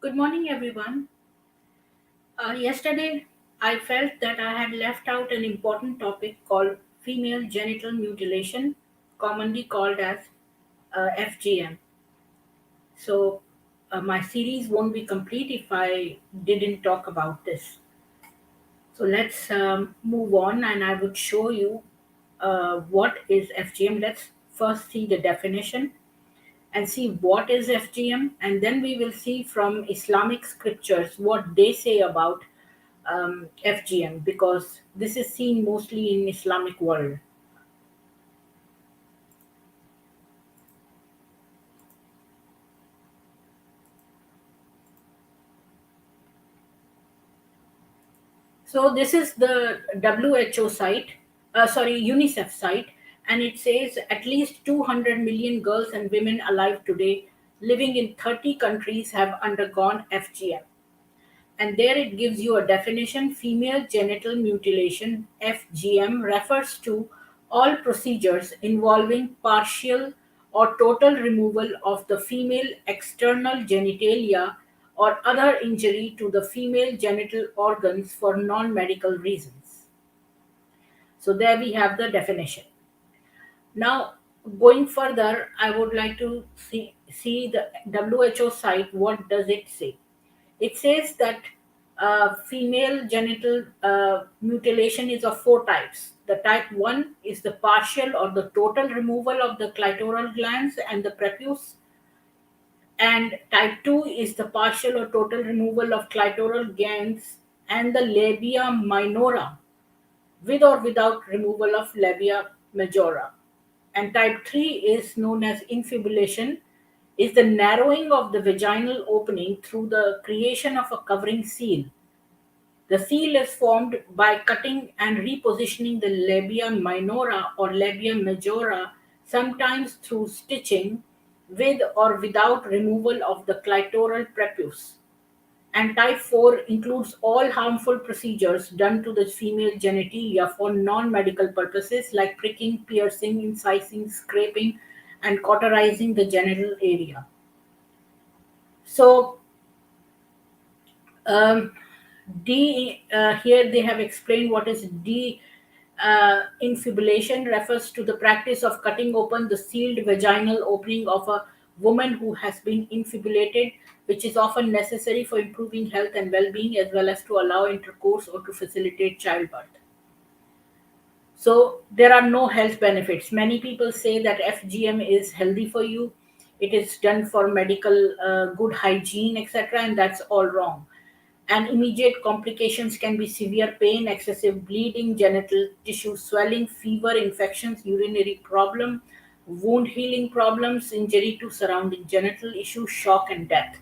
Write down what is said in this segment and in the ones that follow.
Good morning, everyone. Yesterday, I felt that I had left out an important topic called female genital mutilation, commonly called as FGM. So, my series won't be complete if I didn't talk about this. So, let's move on, and I would show you what is FGM. Let's first see the definition and see what is FGM, and then we will see from Islamic scriptures what they say about FGM, because this is seen mostly in Islamic world. So this is the WHO site, UNICEF site, and it says at least 200 million girls and women alive today living in 30 countries have undergone FGM. And there it gives you a definition. Female genital mutilation, FGM, refers to all procedures involving partial or total removal of the female external genitalia or other injury to the female genital organs for non medical reasons. So there we have the definition. Now, going further, I would like to see the WHO site. What does it say? It says that female genital mutilation is of four types. The type 1 is the partial or the total removal of the clitoral glands and the prepuce, and type 2 is the partial or total removal of clitoral glands and the labia minora, with or without removal of labia majora. And type 3 is known as infibulation, is the narrowing of the vaginal opening through the creation of a covering seal. The seal is formed by cutting and repositioning the labia minora or labia majora, sometimes through stitching, with or without removal of the clitoral prepuce. And type 4 includes all harmful procedures done to the female genitalia for non medical purposes like pricking, piercing, incising, scraping, and cauterizing the genital area. So, um, here they have explained what is infibulation refers to the practice of cutting open the sealed vaginal opening of a woman who has been infibulated, which is often necessary for improving health and well-being as well as to allow intercourse or to facilitate childbirth. So there are no health benefits. Many people say that FGM is healthy for you. It is done for medical good hygiene, etc., and that's all wrong. And immediate complications can be severe pain, excessive bleeding, genital tissue swelling, fever, infections, urinary problem, wound healing problems, injury to surrounding genital issues, shock, and death.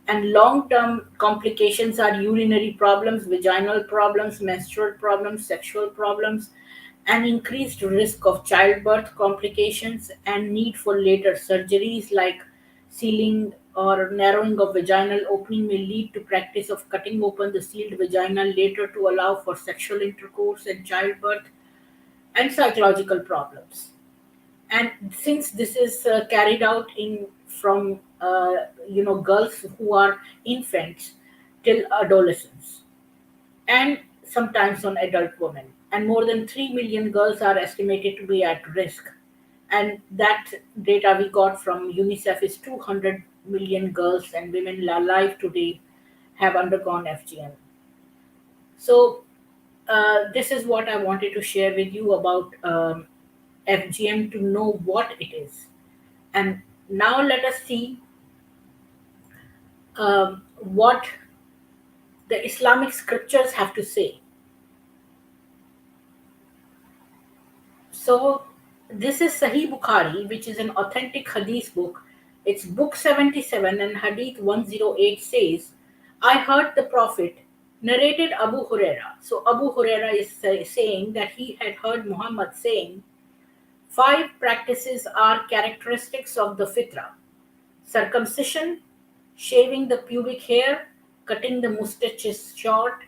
And long term complications are urinary problems, vaginal problems, menstrual problems, sexual problems, and increased risk of childbirth complications and need for later surgeries like sealing or narrowing of vaginal opening may lead to practice of cutting open the sealed vagina later to allow for sexual intercourse and childbirth, and psychological problems. And since this is carried out in from girls who are infants till adolescents, and sometimes on adult women, and more than 3 million girls are estimated to be at risk, and that data we got from UNICEF is 200 million girls and women alive today have undergone FGM. So this is what I wanted to share with you about FGM, to know what it is. And now let us see what the Islamic scriptures have to say. So, this is Sahih Bukhari, which is an authentic hadith book. It's book 77 and hadith 108 says, I heard the Prophet, narrated Abu Huraira. So, Abu Huraira is saying that he had heard Muhammad saying, five practices are characteristics of the fitra: circumcision, shaving the pubic hair, cutting the mustaches short,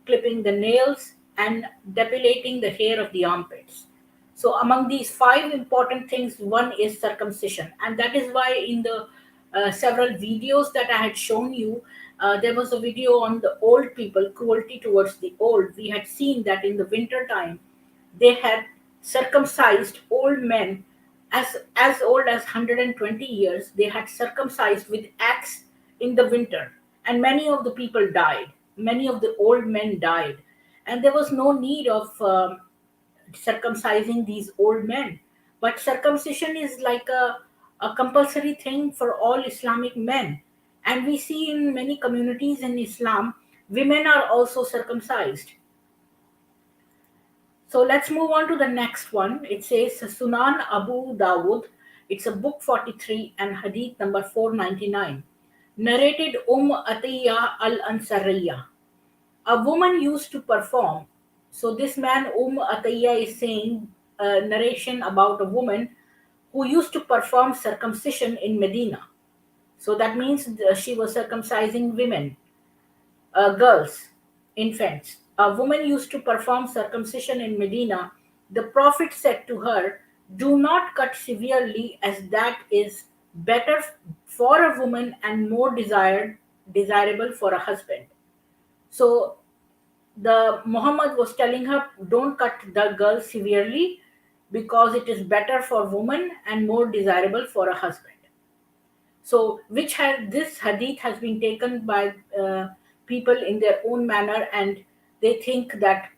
clipping the nails, and depilating the hair of the armpits. So, among these five important things, one is circumcision, and that is why in the several videos that I had shown you. There was a video on the old people, cruelty towards the old. We had seen that in the winter time, they had circumcised old men as old as 120 years. They had circumcised with axe in the winter, and many of the people died. Many of the old men died, and there was no need of circumcising these old men. But circumcision is like a compulsory thing for all Islamic men. And we see in many communities in Islam, women are also circumcised. So let's move on to the next one. It says Sunan Abu Dawud. It's a book 43 and hadith number 499. Narrated Atiyya al Ansariya. A woman used to perform. So this man Atiyya is saying a narration about a woman who used to perform circumcision in Medina. So that means she was circumcising women, girls, infants. A woman used to perform circumcision in Medina. The Prophet said to her, "Do not cut severely, as that is better for a woman and more desirable for a husband." So the Muhammad was telling her, don't cut the girl severely, because it is better for woman and more desirable for a husband. So which has this hadith has been taken by people in their own manner, and they think that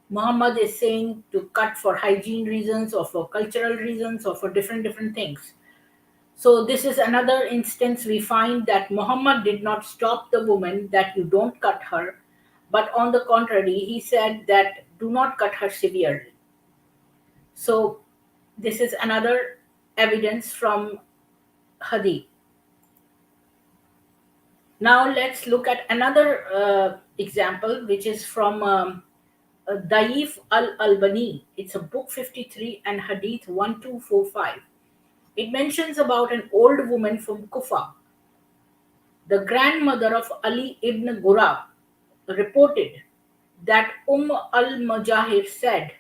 Muhammad is saying to cut for hygiene reasons or for cultural reasons or for different things. So this is another instance we find that Muhammad did not stop the woman that you don't cut her, but on the contrary, he said that do not cut her severely. So this is another evidence from Hadith. Now let's look at another example, which is from Daif al-Albani. It's a book 53 and Hadith 1245. It mentions about an old woman from Kufa. The grandmother of Ali ibn Gurab reported that al-Mujahir said,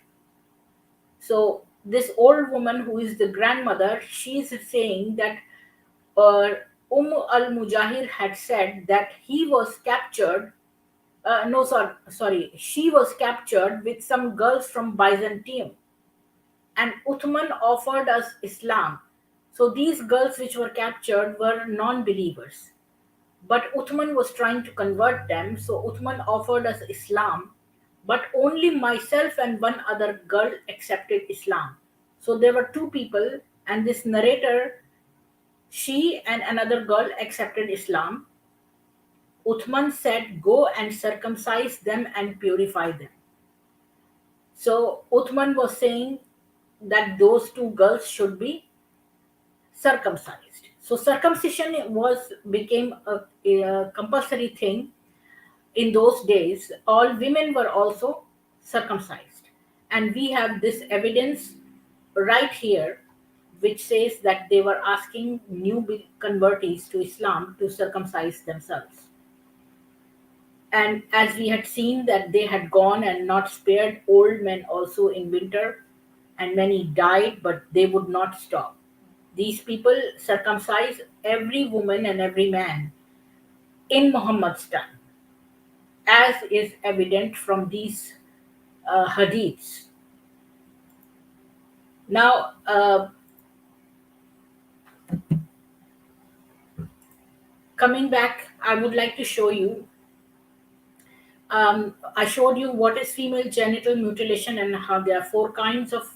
so this old woman who is the grandmother, she's saying that uh, al-Mujahir had said that he was captured, no, sorry, she was captured with some girls from Byzantium, and Uthman offered us Islam. So these girls which were captured were non-believers. But Uthman was trying to convert them, so Uthman offered us Islam, but only myself and one other girl accepted Islam. So there were two people, and this narrator, she and another girl accepted Islam. Uthman said, "Go and circumcise them and purify them." So Uthman was saying that those two girls should be circumcised. So circumcision was became a compulsory thing in those days. All women were also circumcised, and we have this evidence right here, which says that they were asking new convertees to Islam to circumcise themselves. And as we had seen that they had gone and not spared old men also in winter, and many died, but they would not stop. These people circumcise every woman and every man in Muhammad's time, as is evident from these hadiths. Now, coming back, I would like to show you. I showed you what is female genital mutilation and how there are four kinds of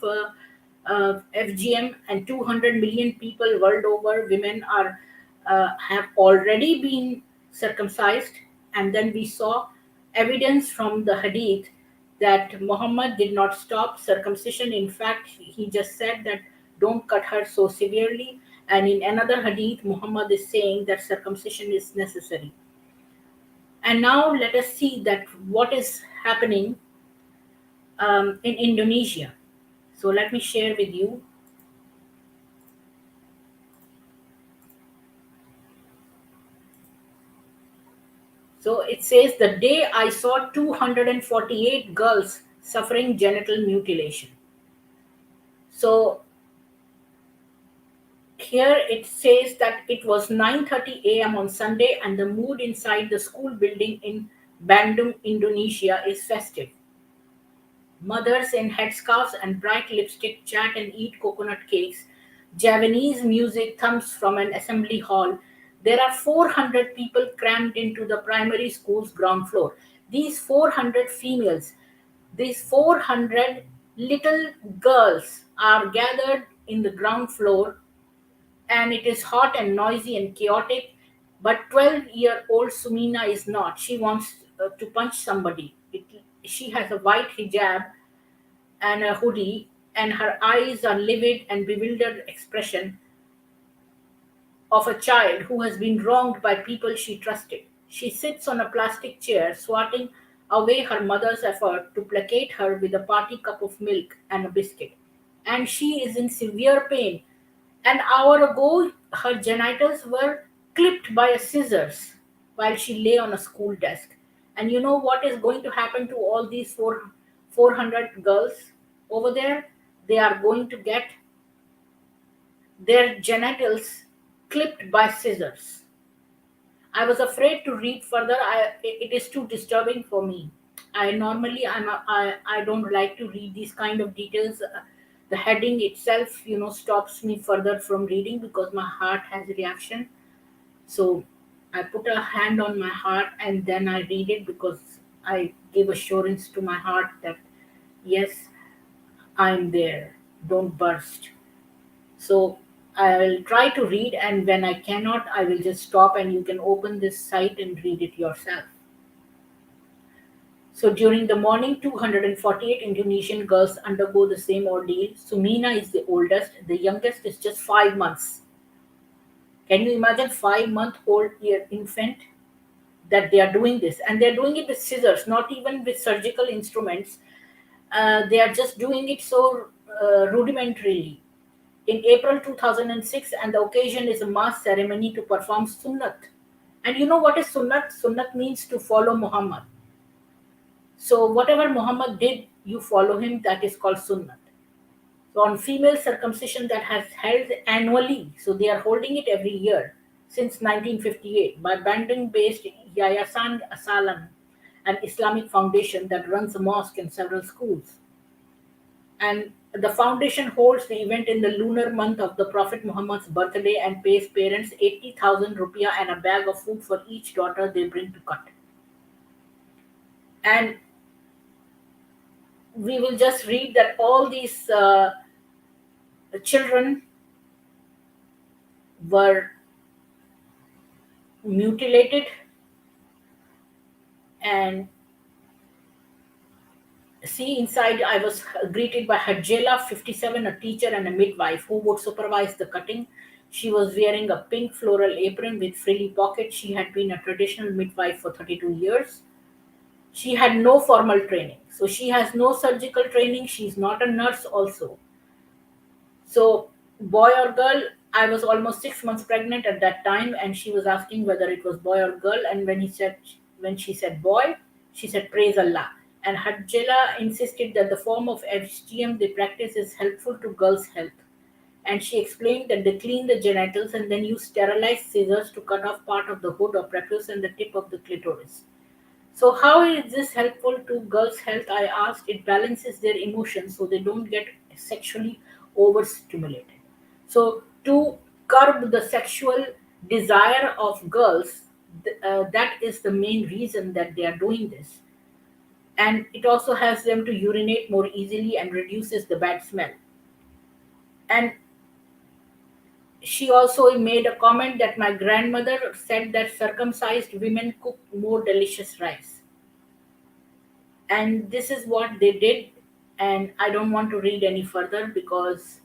FGM, and 200 million people world over, women are have already been circumcised. And then we saw evidence from the hadith that Muhammad did not stop circumcision. In fact, he just said that don't cut her so severely. And in another hadith, Muhammad is saying that circumcision is necessary. And now let us see that what is happening in Indonesia. So let me share with you. So it says the day I saw 248 girls suffering genital mutilation. So here it says that it was 9:30 a.m. on Sunday, and the mood inside the school building in Bandung, Indonesia is festive. Mothers in headscarves and bright lipstick chat and eat coconut cakes. Javanese music thumps from an assembly hall. There are 400 people crammed into the primary school's ground floor. These 400 females, these 400 little girls are gathered in the ground floor, and it is hot and noisy and chaotic. But 12-year-old Sumina is not. She wants to punch somebody. She has a white hijab and a hoodie, and her eyes are livid and bewildered expression of a child who has been wronged by people she trusted. She sits on a plastic chair, swatting away her mother's effort to placate her with a party cup of milk and a biscuit. And she is in severe pain. An hour ago, her genitals were clipped by a scissors while she lay on a school desk. And you know what is going to happen to all these 400 girls over there? They are going to get their genitals clipped by scissors. I was afraid to read further. It is too disturbing for me. I normally I don't like to read these kind of details. The heading itself, stops me further from reading because my heart has a reaction. So I put a hand on my heart and then I read it because I give assurance to my heart that yes, I'm there. Don't burst. So I will try to read, and when I cannot, I will just stop and you can open this site and read it yourself. So during the morning, 248 Indonesian girls undergo the same ordeal. Sumina is the oldest, the youngest is just 5 months. Can you imagine 5 month old year infant that they are doing this? And they're doing it with scissors, not even with surgical instruments. They are just doing it so rudimentarily. In April 2006, and the occasion is a mass ceremony to perform sunnat. And you know what is sunnat? Sunnat means to follow Muhammad. So whatever Muhammad did, you follow him. That is called sunnat. So on female circumcision that has held annually, so they are holding it every year since 1958 by Bandung-based Yayasan Asalan, an Islamic foundation that runs a mosque and several schools. And the foundation holds the event in the lunar month of the Prophet Muhammad's birthday and pays parents 80,000 rupiah and a bag of food for each daughter they bring to cut. And we will just read that all these children were mutilated, and see inside I was greeted by Hajela 57, a teacher and a midwife who would supervise the cutting. She was wearing a pink floral apron with frilly pockets. She had been a traditional midwife for 32 years. She had no formal training, so she has no surgical training. She's not a nurse also. So, boy or girl, I was almost 6 months pregnant at that time, and she was asking whether it was boy or girl. And when she said boy, she said praise Allah. And Hajjela insisted that the form of FGM they practice is helpful to girls' health. And she explained that they clean the genitals and then use sterilized scissors to cut off part of the hood or prepuce and the tip of the clitoris. So, how is this helpful to girls' health? I asked. It balances their emotions so they don't get sexually overstimulated. So, to curb the sexual desire of girls, that is the main reason that they are doing this. And it also helps them to urinate more easily and reduces the bad smell. And she also made a comment that my grandmother said that circumcised women cook more delicious rice. And this is what they did. And I don't want to read any further because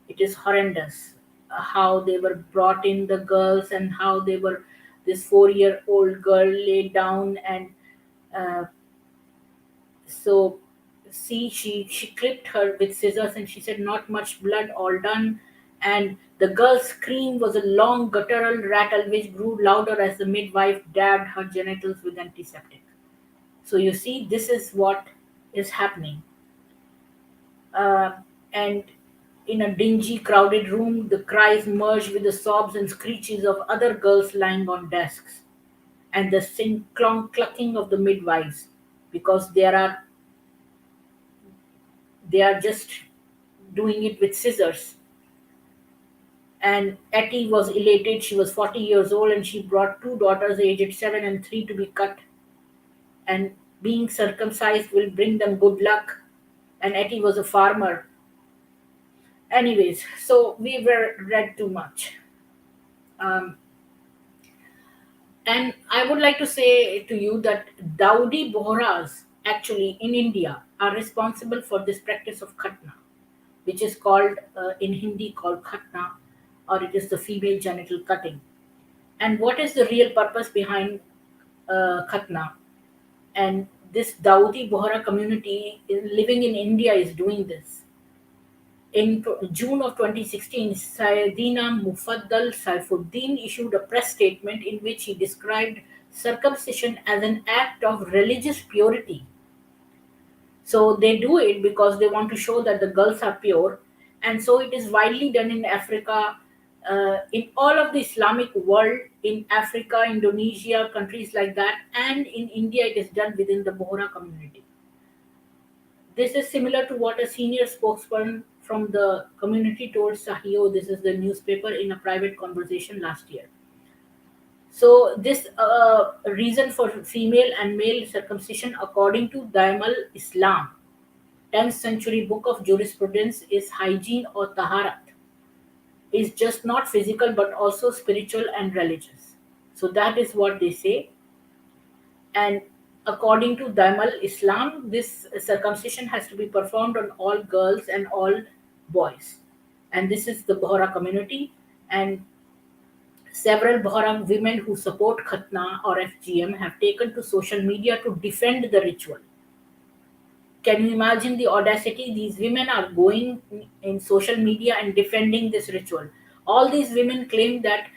it is horrendous how they were brought in the girls and how they were this 4-year-old girl laid down and uh, so see she clipped her with scissors and she said not much blood, all done. And the girl's scream was a long guttural rattle which grew louder as the midwife dabbed her genitals with antiseptic. So you see, this is what is happening. And In a dingy, crowded room, the cries merge with the sobs and screeches of other girls lying on desks, and the clucking of the midwives, because they are just doing it with scissors. And Etty was elated. She was 40 years old and she brought two daughters aged 7 and 3 to be cut. And being circumcised will bring them good luck. And Etty was a farmer. Anyways, so we were read too much. Um, and I would like to say to you that Daudi Bohras actually in India are responsible for this practice of khatna, which is called in Hindi called khatna, or it is the female genital cutting. And what is the real purpose behind khatna? And this Daudi Bohra community living in India is doing this. In June of 2016, Sayyidina Mufaddal Saifuddin issued a press statement in which he described circumcision as an act of religious purity. So they do it because they want to show that the girls are pure, and so it is widely done in Africa, in all of the Islamic world, in Africa, Indonesia, countries like that, and in India, it is done within the Bohra community. This is similar to what a senior spokesperson from the community told Sahio, this is the newspaper, in a private conversation last year. So, this reason for female and male circumcision, according to Daimal Islam, 10th century book of jurisprudence, is hygiene or taharat, is just not physical but also spiritual and religious. So, that is what they say. And according to Daimal Islam, this circumcision has to be performed on all girls and all boys. And this is the Bohra community. And several Bohra women who support Khatna or FGM have taken to social media to defend the ritual. Can you imagine the audacity? These women are going in social media and defending this ritual. All these women claim that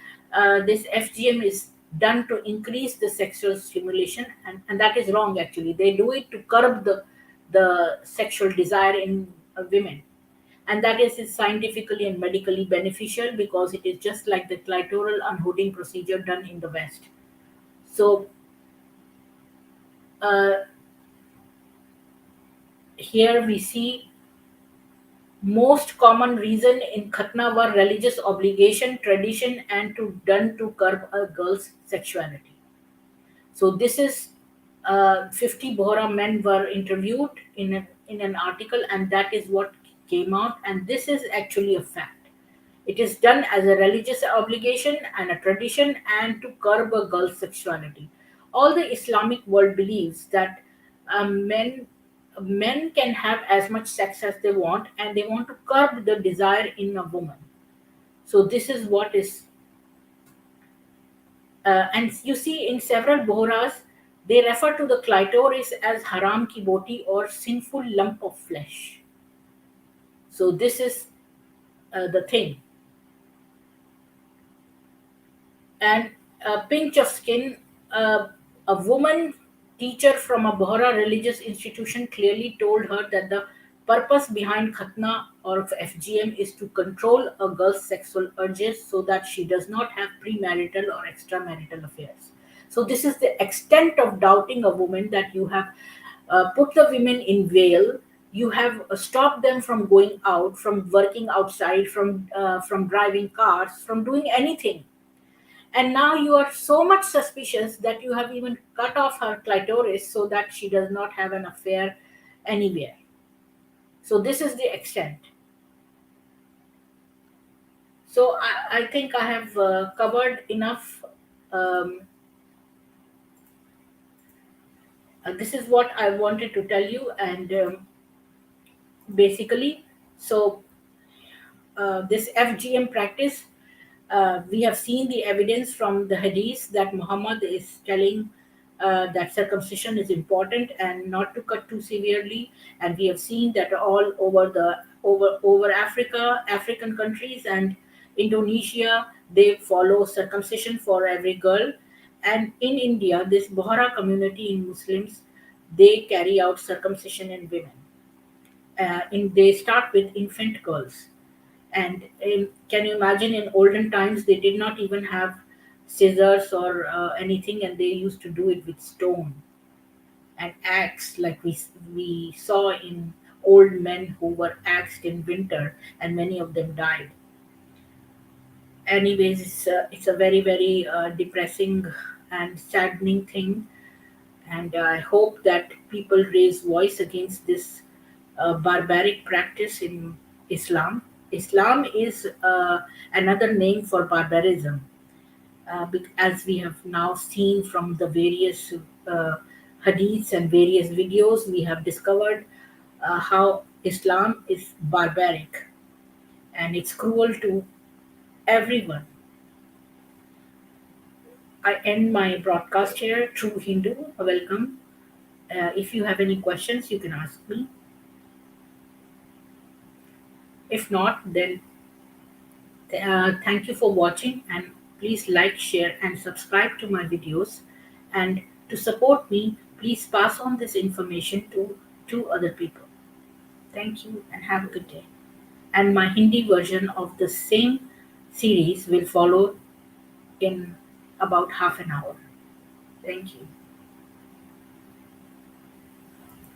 this FGM is done to increase the sexual stimulation, and that is wrong actually. They do it to curb the sexual desire in women. And that is scientifically and medically beneficial because it is just like the clitoral unhooding procedure done in the West. So, uh, here we see most common reason in khatna were religious obligation, tradition, and to done to curb a girl's sexuality. So this is 50 Bohra men were interviewed in an article, and that is what came out. And this is actually a fact. It is done as a religious obligation and a tradition, and to curb a girl's sexuality. All the Islamic world believes that men can have as much sex as they want, and they want to curb the desire in a woman. So this is what is, and you see in several bohras, they refer to the clitoris as haram ki boti or sinful lump of flesh. So this is the thing. And a pinch of skin. A woman teacher from a Bohra religious institution clearly told her that the purpose behind Khatna or FGM is to control a girl's sexual urges so that she does not have premarital or extramarital affairs. So, this is the extent of doubting a woman, that you have put the women in veil. You have stopped them from going out, from working outside, from driving cars, from doing anything, and now you are so much suspicious that you have even cut off her clitoris so that she does not have an affair anywhere. So, this is the extent. So, I think I have covered enough. Um, this is what I wanted to tell you, and basically, so this FGM practice, we have seen the evidence from the hadith that Muhammad is telling that circumcision is important and not to cut too severely. And we have seen that all over over Africa, African countries, and Indonesia, they follow circumcision for every girl. And in India, this Bohra community in Muslims, they carry out circumcision in women. They start with infant girls. And can you imagine, in olden times they did not even have scissors or anything, and they used to do it with stone and axe, like we saw in old men who were axed in winter, and many of them died. Anyways, it's a very very depressing and saddening thing, and I hope that people raise voice against this barbaric practice in Islam. Islam is another name for barbarism, as we have now seen from the various hadiths and various videos. We have discovered how Islam is barbaric and it's cruel to everyone. I end my broadcast here. True Hindu, welcome. If you have any questions, you can ask me. If not, then thank you for watching, and please like, share, and subscribe to my videos. And to support me, please pass on this information to two other people. Thank you and have a good day. And my Hindi version of the same series will follow in about half an hour. Thank you.